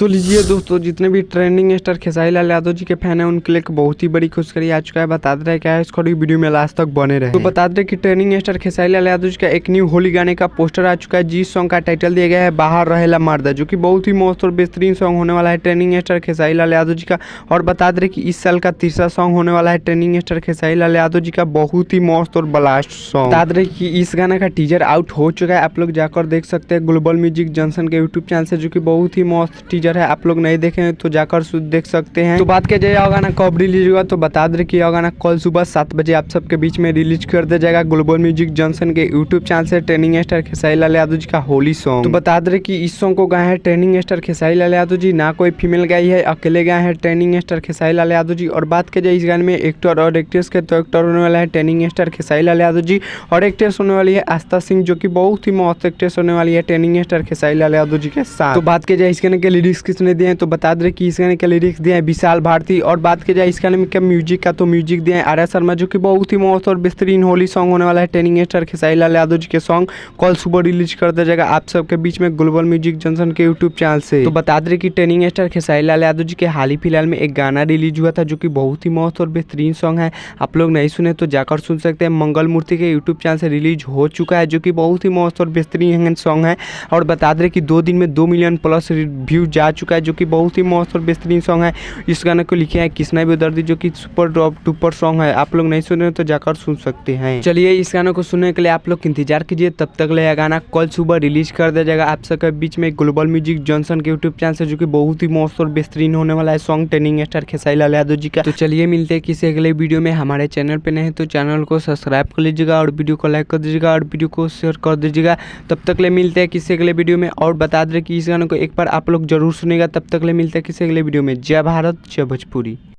तो लीजिए दोस्तों, जितने भी ट्रेंडिंग स्टार खेसारी लाल यादव जी के फैन हैं उनके लिए एक बहुत ही बड़ी खुशखबरी आ चुका है। बता दे रहे क्या है, इसको वीडियो में लास्ट तक बने रहे। तो बता दे कि ट्रेंडिंग स्टार खेसारी लाल यादव जी का एक न्यू होली गाने का पोस्टर आ चुका है, जिस सॉन्ग का टाइटल दिया गया है बाहर रहेला मर्दा, जो कि बहुत ही मस्त और बेहतरीन सॉन्ग होने वाला है ट्रेंडिंग स्टार खेसारी लाल यादव जी का। और बता दे कि इस साल का तीसरा सॉन्ग होने वाला है ट्रेंडिंग स्टार खेसारी लाल यादव जी का, बहुत ही मस्त और ब्लास्ट सॉन्ग। बता दे कि इस गाना का टीजर आउट हो चुका है, आप लोग जाकर देख सकते हैं ग्लोबल म्यूजिक जंक्शन के यूट्यूब चैनल से, जो कि बहुत ही मस्त टीजर है। आप लोग नहीं देखे हैं तो जाकर देख सकते हैं। तो बात किया जाए गाना कब रिलीज होगा, तो बता दें कि यह गाना कल सुबह 7 बजे आप सबके बीच में रिलीज कर दिया जाएगा ग्लोबल म्यूजिक जंक्शन के यूट्यूब चैनल से, ट्रेंडिंग स्टार खेसारी लाल यादव जी का होली सॉन्ग। तो बता दें कि इस सॉन्ग को गाए हैं ट्रेंडिंग स्टार खेसारी लाल यादव जी, ना कोई फीमेल गाई है, अकेले गाए हैं ट्रेंडिंग स्टार खेसारी लाल यादव जी। और बात की जाए इस गाने में एक्टर और एक्ट्रेस के, तो एक्टर होने वाला है ट्रेंडिंग स्टार खेसारी लाल यादव जी, और एक्ट्रेस होने वाली है आस्था सिंह, जो कि बहुत ही मस्त एक्ट्रेस होने वाली है ट्रेंडिंग स्टार खेसारी लाल यादव जी के साथ। तो बात की जाए इस गाने के लिरिक्स किसने दिए हैं, तो बता दें कि इस गाने के लिरिक्स दिए हैं विशाल भारती। और बात की जाए इस गाने में क्या म्यूजिक का, तो म्यूजिक दिए हैं आर्या शर्मा, जो कि बहुत ही मस्त और बेहतरीन होली सॉन्ग होने वाला है ट्रेंडिंग स्टार खेसारी लाल यादव जी के सॉन्ग कल सुबह रिलीज कर दिया जाएगा आप सबके बीच में ग्लोबल म्यूजिक जंक्शन के यूट्यूब चैनल से। तो बता दें कि ट्रेंडिंग स्टार खेसारी लाल यादव जी के हाल ही फिलहाल में एक गाना रिलीज हुआ था, जो कि बहुत ही मस्त और बेहतरीन सॉन्ग है। आप लोग नहीं सुने तो जाकर सुन सकते हैं, मंगल मूर्ति के यूट्यूब चैनल से रिलीज हो चुका है, जो कि बहुत ही मस्त और बेहतरीन सॉन्ग है। और बता दें कि 2 दिन में 2 मिलियन प्लस व्यू जा चुका है, जो कि बहुत ही मस्त और बेहतरीन सॉन्ग है। इस गाने को लिखे हैं कृष्णा बेदर्दी, जो कि सुपर डुपर सॉन्ग है। आप लोग नहीं सुने तो जाकर सुन सकते हैं। चलिए इस गाने को सुनने के लिए आप लोग इंतजार कीजिए, तब तक ले गाना कल सुबह रिलीज कर दिया जाएगा आप सबके बीच में ग्लोबल म्यूजिक जंक्शन के यूट्यूब चैनल से, जो कि बहुत ही मस्त और बेहतरीन होने वाला है song trending star Khesari Lal Yadav ji का। तो चलिए मिलते हैं किसी अगले वीडियो में। हमारे चैनल पे नहीं तो चैनल को सब्सक्राइब कर लीजिएगा, और वीडियो को लाइक कर दीजिएगा, और वीडियो को शेयर कर दीजिएगा। तब तक ले मिलते हैं किसी अगले वीडियो में। और बता दें कि इस गाने को एक बार आप लोग जरूर सुनेगा। तब तक ले मिलते हैं किसी अगले वीडियो में। जय भारत, जय भोजपुरी।